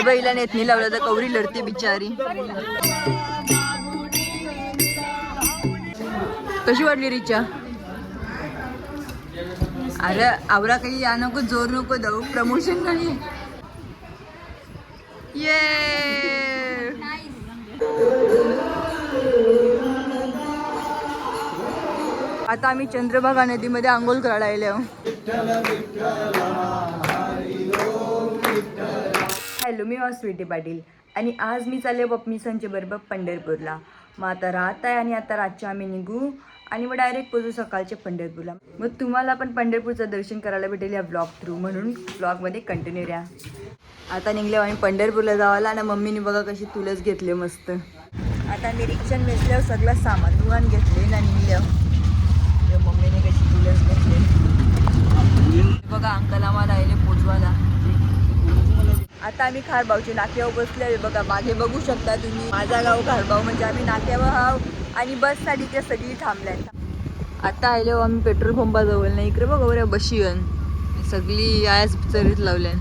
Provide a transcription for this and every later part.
हे बैला नेतनी लावलं तर कवरी लढते बिचारी. कशी वाटली रिचा? अरे आवरा काही या नको, जोर नको जाऊ, प्रमोशन नाही. ये आता आम्ही चंद्रभागा नदीमध्ये आंघोळ करायला आलो. हॅलो, मी स्वीटी पाटील आणि आज मी चालले पप्पीसांच्या बरोबर पंढरपूरला. मग आता रात आहे आणि आता रातच्या आम्ही निघू आणि मग डायरेक्ट पोचू सकाळच्या पंढरपूरला. मग तुम्हाला पण पंढरपूरचं दर्शन करायला भेटेल या ब्लॉग थ्रू, म्हणून ब्लॉगमध्ये कंटिन्यू राहा. आता निघले आम्ही पंढरपूरला जावायला आणि मम्मीने बघा कशी तुलस घेतले मस्त. आता निरीक्षण वेचल्यावर सगळं सामान दुकान घेतले ना निघल्यावर मम्मीने कशी तुलस घेतले बघा. अंकल आम्हाला आले पोचवायला. आता आम्ही खारबावच्या नाक्यावर बसले बघा. मागे बघू शकता तुम्ही, माझा गाव खारबाव. म्हणजे आम्ही नाक्यावर हाव आणि बससाठी ते सगळी थांबल्यात. आता आलो आम्ही पेट्रोल पंपाजवळ. नाही इकडे बघा बऱ्या बशी सगळी आयाच चरीत लावल्या.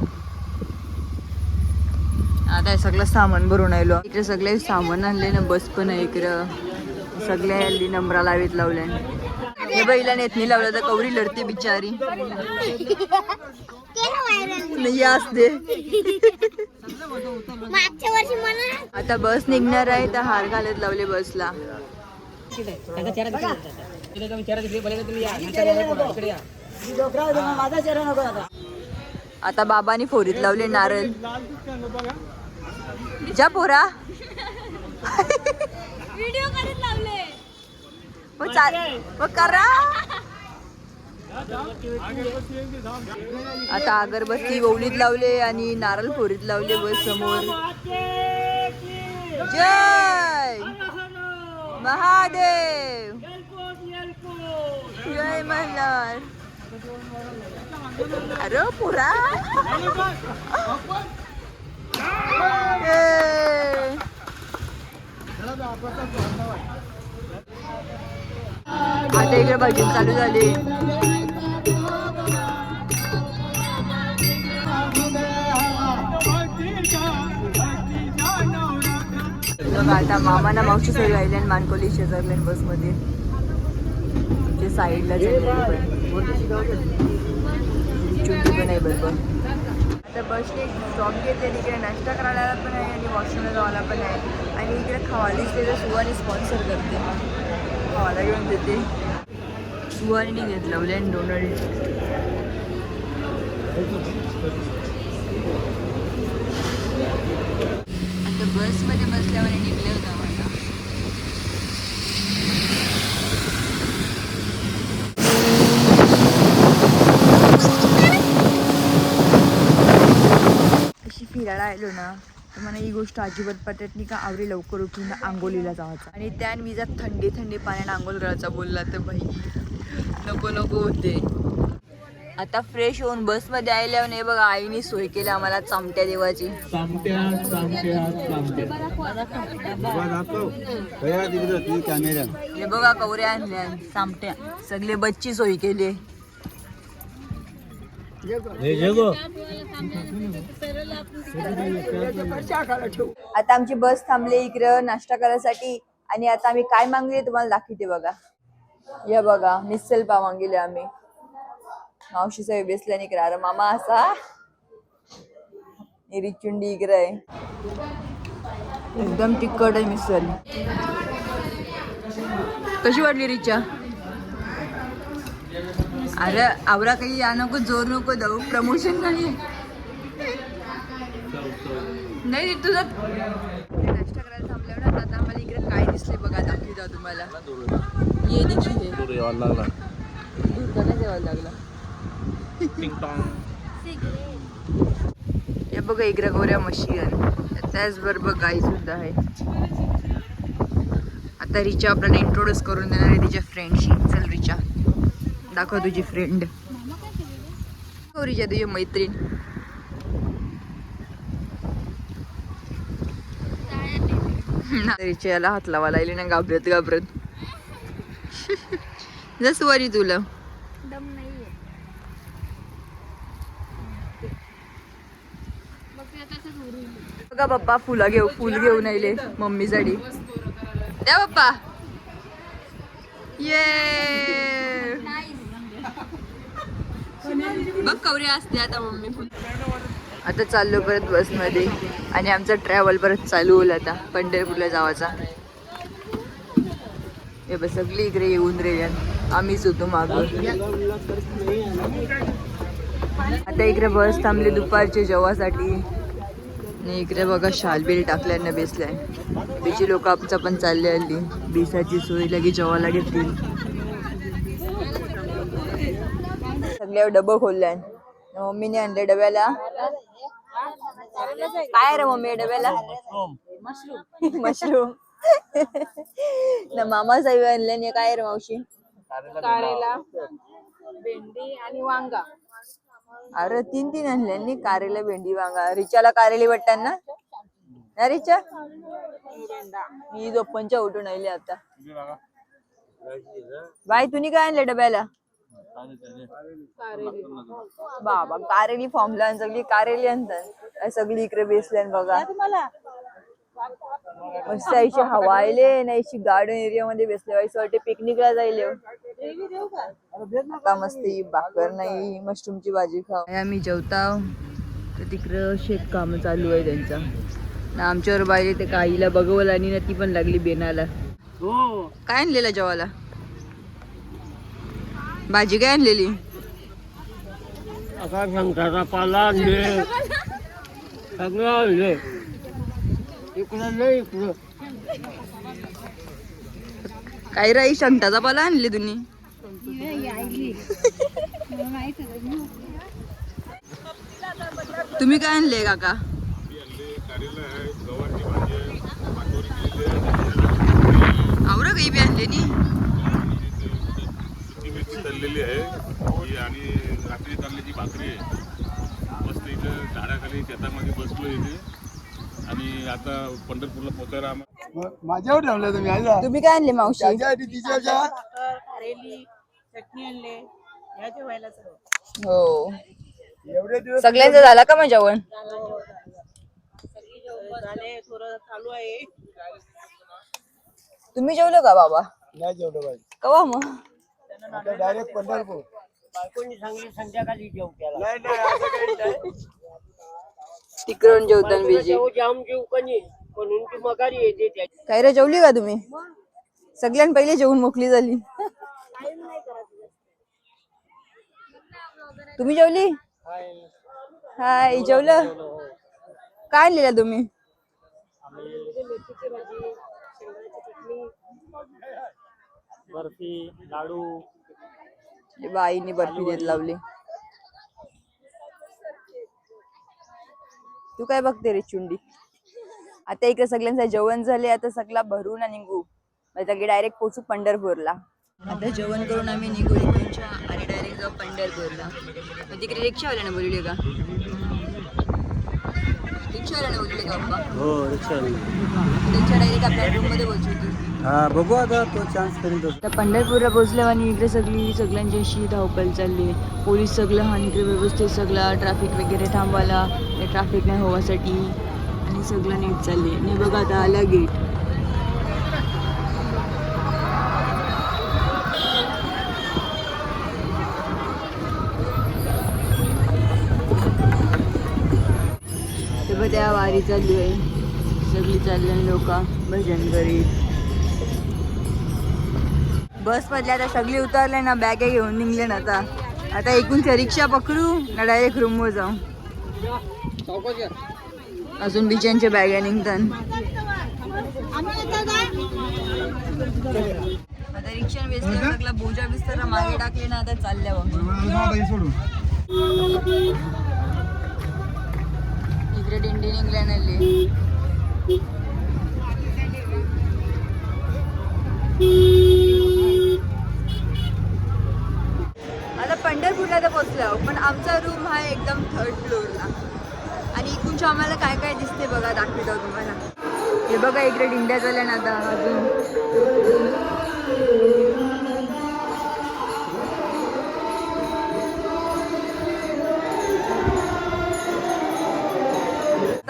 आता सगळं सामान भरून आलो. इकडे सगळे सामान आणले ना. बस पण आहे इकडं. सगळ्या हल्ली नंबरा लावीत लावल्या. हे बैला नेतनी लावलं तर कवरी लढते बिचारी. नाही असते. आता बस निघणार आहे तर हार घालत लावले बसला. आता बाबांनी फोरीत लावले नारळ. जा पोरा. व्हिडिओ करत लावले. मग करा. आता अगरबत्ती ओवलीत लावले आणि नारळ फोरीत लावले बस समोर. जय महादेव. जय मल्हार. अरे पुरा. आता इकडे भजन चालू झाले. आता मामाना मावशी सगळी राहिले आणि मानकोली शेजारले बसमध्ये. तुमच्या साईडला पण आहे बरोबर. आता बसने स्टॉप घेतले. तिकडे नाश्ता करायला पण आहे आणि वॉशरूमला जायला पण आहे. आणि इकडे खवालीच त्याचं सुवानी स्पॉन्सर करते. खवाला घेऊन देते. सुवानी घेतलं लावले आणि डोनल्ड. आता बसमध्ये बसल्यावर निघले होतं मला. अशी फिरायला आलो ना तर मला ही गोष्ट अजिबात पटत नाही का आवरी लवकर उठून आंघोलीला जायचं आणि त्यान मी जर थंडी थंडी पाण्याने आंघोळ करायचा बोलला तर भाई नको नको होते. आता फ्रेश होऊन बसमध्ये आल्यावर नाही बघा आईने सोय केली आम्हाला चामट्या देवाची. हे बघा कवऱ्या आणल्या चामट्या. सगळे बच्ची सोय केली. आता आमची बस थांबली इकडं नाश्ता करायसाठी आणि आता आम्ही काय मागले तुम्हाला दाखवते बघा. या बघा मिसल पाव मागले आम्ही. मावशी साहेब बेसल्या निकरा. अरे मामा असा रिचुंडी इकडे आहे. एकदम तिखट आहे मिसल. कशी वाटली रिचा? अरे आवरा काही या नको, जोर नको जाऊ, प्रमोशन नाही. नाही तुझं नाश्ता करायला थांबल्यावर ना आता आम्हाला इकडे काय दिसले बघा दाखवतो तुम्हाला. ये देखील दूर का नाही जेवायला लागला. हे बघा इकडे गोऱ्या म्हशी आहेत. त्याचबरोबर गाई सुद्धा आहे. आता रिचा आपल्याला इंट्रोड्यूस करून देणार आहे तिच्या फ्रेंडशी. चल रिचा दाखव तुझी फ्रेंड. हो रिचा तुझी मैत्रीण. रिचा याला हात लावा लागली ना घाबरत घाबरत. जस वारी तुला बघा पप्पा फुल घेऊन आले मम्मीसाठी. द्या पप्पा. ये बघ कवरे असते आता मम्मी फुल. आता चाललो परत बसमध्ये आणि आमचा ट्रॅव्हल परत चालू होईल आता पंढरपूरला जावाचा. हे बस सगळी इकडे येऊन रेल्वे आम्हीच होतो मागून. आता इकडे बस थांबली दुपारच्या जेवासाठी. आणि इकडे बघा शालबील टाकल्यानं बेसलाय. बीची लोक आमचा पण चालले आली. बेसाची सोय लगे जेवायला घेतली. सगळ्या डबं खोलल्या. मम्मीने आणले डब्याला. काय रे मम्मी डब्याला? मशरूम. ना मामा साहेब आणल्याने काय रे मावशी? कारेला, भेंडी आणि वांगा. अरे 3 आणल्यांनी. कारेला, भेंडी, वांगा. रिचाला कारेली वाटतात ना रिचा? मी झोपणच्या उठून आली आता. बाई तुम्ही काय आणलं डब्याला? बाबा कारेली फॉर्मला सगळी कारेली आणतात. सगळी इकडे बेसल्यान बघा. मस्त अशी हवायले नाही गार्डन एरिया मध्ये बेसले. असं वाटते पिकनिकला जायले. आता मस्त भाकर नाही मशरूमची भाजी खाऊ. आम्ही जेवताव तर तिकडं शेतकाम चालू आहे त्यांचा. ना आमच्यावर बाहेर ते काहीला बघवलं आणि ना ती पण लागली बेनाला. काय आणलेलं जेवायला? भाजी काय आणलेली? पाला आणले सगळं आणले. काय राई शंकटाचा पाला आणले तुम्ही? तुम्ही काय आणले काका? आवरा काही बी आणले नी. तळलेली आहे ही आणि रात्री तळलेली भाकरी आहे. मस्त इथं झाडाखाली शेतामध्ये बसलो इथे आणि आता पंढरपूरला पोचायला माझ्यावर ठेवलं तुम्ही. तुम्ही काय आणले मावशी? कारेली चटणी आणले या जेवायला सर्व. हो एवढे दिवस सगळ्यांचं झालं का मग जेवण? झाले थोडं चालू आहे. तुम्ही जेवलं का बाबा? नाही जेवढं बाई. कवा मग? आता डायरेक्ट पंढरपूर. बायकोनी सांगली संध्याकाळी जेव केला. नाही नाही असं काही नाही. तिकडून जेवताना बीजी. जाम जेव कणी म्हणून ती मगारी येते त्याची. काय रे जेवली का तुम्ही? सगळ्यां पहिले जेवून मोकळी झाली. तुम्ही जेवली? हाय जेवलं. काय आणलेलं तुम्ही? मेथीची भाजी, शेंगाची चटणी, बर्फी, लाडू. बाईनी बर्फी देत लावली. तू काय बघते रे चुंडी? आता इकडे सगळ्यांचं जेवण झाले. आता सगळा भरून आणि निघू. सगळे डायरेक्ट पोचू पंढरपूरला. आता जेवण करून आम्ही निघू इकडच्या आणि डायरेक्ट जाऊ पंढरपूरला. मग तिकडे रिक्षावाल्याने बोलवले का? रिक्षावाल्याने बोलवले का बाप्पा? हो रिक्षा डायरेक्ट आपल्या रूम मध्ये पोहोचवतो. हा बघू आता तो चान्स करीत. आता पंढरपूरला पोहोचल्या आणि इकडे सगळ्यांची अशी धावपळ चालली. पोलीस सगळं हा इकडे व्यवस्थित सगळा ट्रॅफिक वगैरे थांबवायला ट्रॅफिक नाही होण्यासाठी आणि सगळं नीट चालले. आणि बघा आता आला गेट. त्या वारी चालू आहे. सगळी चाललेली लोक भजन करीत. बस मधल्या आता सगळी उतरले ना. बॅग घेऊन निघले ना. आता एकूणच्या रिक्षा पकडू ना डायरेक्ट रूमवर जाऊ. अजून बिचांच्या बॅगा निघतात. आता रिक्षा बेसल्या सगळा बोजा बिस्तर मागे टाकले ना. आता चालल्या इकडे दिंडी निघल्या नाली. आता पंढरपूरला तर पोहोचलो. पण आमचा रूम हा एकदम 3rd फ्लोअरला. आणि इकडच्या आम्हाला काय काय दिसते बघा दाखवतो तुम्हाला. हे बघा इकडे दिंड्या झाल्या ना. आता अजून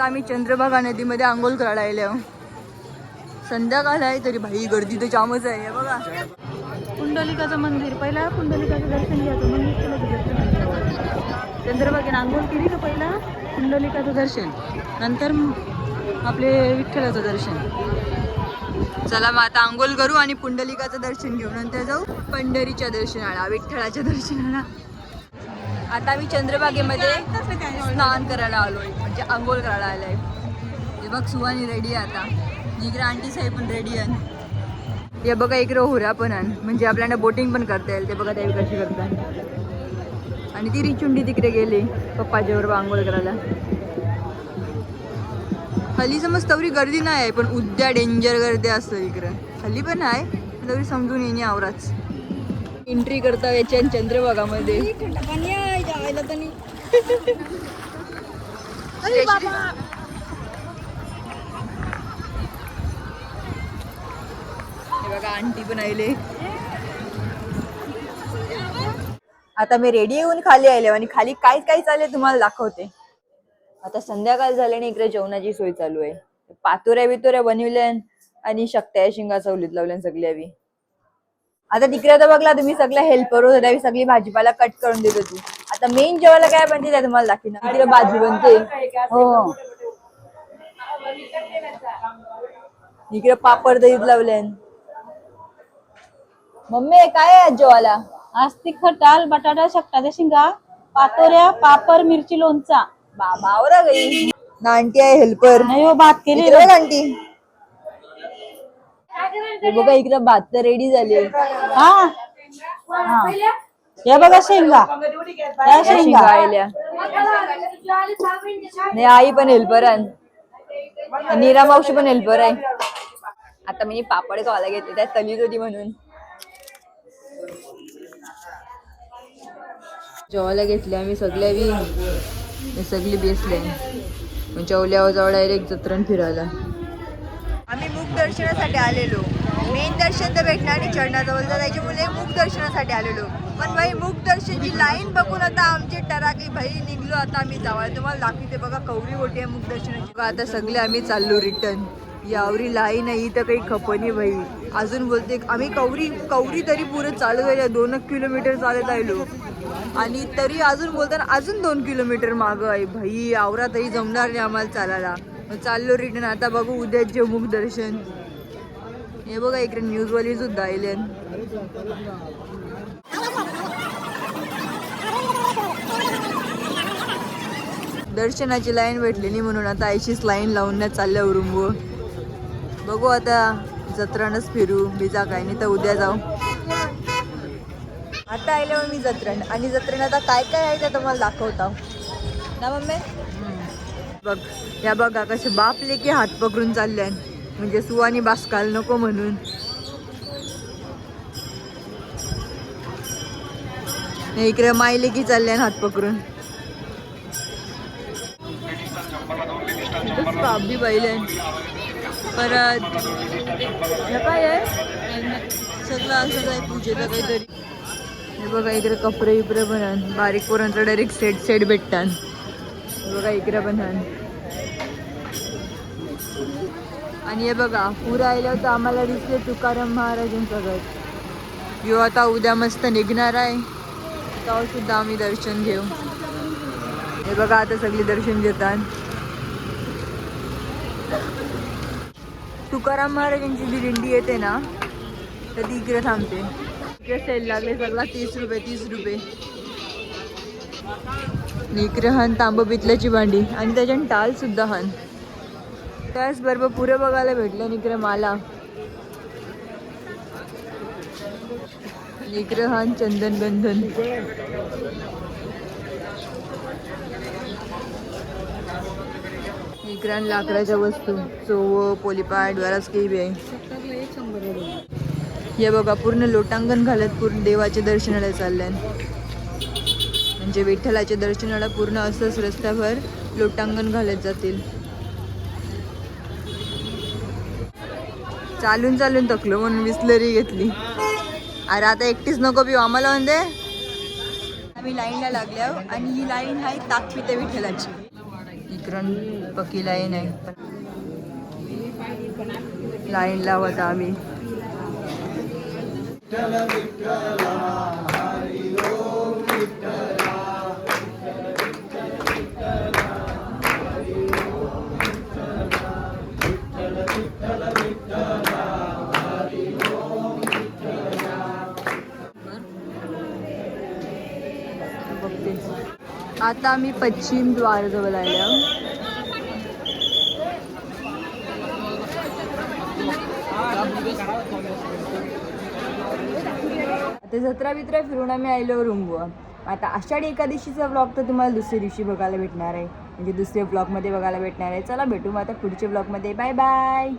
आता आम्ही चंद्रभागा नदीमध्ये आंघोळ करायला आलो. संध्याकाळ आहे तरी भाई गर्दी तर जामच आहे. हे बघा पुंडलिकाचं मंदिर. पहिला पुंडलिकाचं दर्शन घ्यायचं मग चंद्रभागेने आंघोळ केली का पहिला पुंडलिकाचं दर्शन, नंतर आपले विठ्ठलाचं दर्शन. चला मग आता आंघोळ करू आणि पुंडलिकाचं दर्शन घेऊ, नंतर जाऊ पंढरीच्या दर्शनाला, विठ्ठलाच्या दर्शनाला. आता मी चंद्रभागेमध्ये स्नान करायला आलोय, म्हणजे आंघोळ करायला आलोय. हे बघ सुवानी रेडी आहे आता, इकडे आंटी साहेब पण रेडी आहे. हे बघा इकडे होऱ्या पण आहे, म्हणजे आपल्याला बोटिंग पण करता येईल. ते बघा त्यावेळी कशी करतात. आणि ती रिचुंडी तिकडे गेली पप्पाच्या बरोबर आंघोळ करायला. हल्ली समज तवरी गर्दी नाही आहे, पण उद्या डेंजर गर्दी असतं इकडं. हल्ली पण आहे, तरी समजून येणे आवराच. एंट्री करता याच्या चंद्रभागामध्ये. बघा आंटी पण आले. आता मी रेडी येऊन खाली आले आणि खाली काय काय चालले तुम्हाला दाखवते. आता संध्याकाळ झाल्याने इकडे जेवणाची सोय चालू आहे. पातोऱ्या बितोऱ्या बनवल्या आणि शक्त्या शिंगा चवलीत लावल्या सगळ्यावी. आता तिकडे तर बघला तुम्ही सगळ्या हेल्पर होत्या, सगळी भाजीपाला कट करून देत होती. आता मेन जेवायला काय बनते त्या तुम्हाला दाखवते. तिकडे भाजी बनते, हो इकडे पापड दहीत लावले. मम्मी काय आहे जेवायला? आज तिखट डाळ, बटाटा, शेकटाच्या शेंगा, पातोऱ्या, पापड, मिरची, लोणचा. बाबा आवरा गई ना. आंटी आहे हेल्पर. नाही हो, भात केली आंटी. हे बघा इकडे भात तर रेडी झाली. हा हे बघा शेंगा, या शेंगा आल्या नाही. आई पण हेल्पर आहे, नीरा मावशी पण हेल्पर आहे. आता मी पापड खावायला घेतले, त्यात तलीच होती म्हणून जेवायला घेतले आम्ही सगळ्या. सगळी बेसले जेवल्यावर जाऊ डायरेक्ट जत्रण फिरायला. आम्ही मुख दर्शनासाठी आलेलो. मेन दर्शन तर भेटणार आणि चरणाजवळ जायचे मुले मुख दर्शनासाठी आलेलो. पण भाई मुख दर्शनची लाईन बघून आता आमचे टराकी भाई निघलो. आता आम्ही जावं, तुम्हाला दाखवते बघा कवरी मोठी आहे मुख दर्शनाची. आता सगळे आम्ही चाललो रिटर्न. यावरी लाईन आहे तर काही खपनी भाई. अजून बोलते आम्ही कवरी तरी पुरं चालू झाल्या. 2 किलोमीटर चालत आलो आणि तरी अजून बोलताना अजून 2 किलोमीटर मागं आहे भाई. आवरा तरी जमणार नाही आम्हाला चालायला. चाललो रिटर्न. आता बघू उद्याचे मुख दर्शन. हे बघा इकडे न्यूजवाली सुद्धा आले. दर्शनाची लाईन भेटली नाही म्हणून आता ऐशीच लाईन लावून चालल्या उरुंबो. बघू आता जत्रानच फिरू, बिजा काय नाही तर उद्या जाऊ. आता आल्यावर मी जत्रण, आणि जत्रण आता काय काय आहे ते तुम्हाला दाखवता ना मम्मी. बघ या बघा कसे बापले की हात पकडून चालले, म्हणजे सुवानी बासकाल नको म्हणून. इकडे मायले की चालले हात पकडून. बाबी बाईले परत काय आहे सगळं असं काय पूजेचं काहीतरी. हे बघा इकडे कपडे इकडे पण बारीक पोरांचं डायरेक्ट सेट भेटतात. बघा इकडे पण आणि हे बघा पुरा आल्यावर तर आम्हाला दिसले तुकाराम महाराजांचं घर. यो आता उद्या मस्त निघणार आहे, तेव्हा सुद्धा आम्ही दर्शन घेऊ. हे बघा आता सगळी दर्शन घेतात. तुकाराम महाराजांची जी दिंडी येते ना तर ती इकडे थांबते. इकडे सेल लागले सगळा 30 रुपये. इकडे हन तांब पितल्याची भांडी आणि त्याच्यात टाल सुद्धा हन. त्याचबरोबर पुरे बघायला भेटलं. इकडे माला, इकडे हन चंदन बंधन. इकडे लाकडाच्या वस्तू, चोव, पोलीपाट, बराच काही बी आहे. हे बघा पूर्ण लोटांगण घालत पूर्ण देवाच्या दर्शनाला चाललंय. म्हणजे विठ्ठलाच्या दर्शनाला पूर्ण असंच रस्त्यावर लोटांगण घालत जातील. चालून थकलो म्हणून बिस्लरी घेतली. अरे आता एकटीच नको पिऊ आम्हाला म्हणते. आम्ही लाईनला लागल्या आणि ही लाईन आहे ताकपिते विठ्ठलाची. इकडं पक्की लाईन आहे. लाईन लावत आम्ही. आता आम्ही पश्चिम द्वारजवळ आल्या. आता जत्रा बित्रा फिरून आम्ही आलो रूमवर. आता आषाढी एकादशीचा ब्लॉग तर तुम्हाला दुसऱ्या दिवशी बघायला भेटणार आहे, म्हणजे दुसऱ्या ब्लॉगमध्ये बघायला भेटणार आहे. चला भेटू मग आता पुढच्या ब्लॉगमध्ये. Bye bye.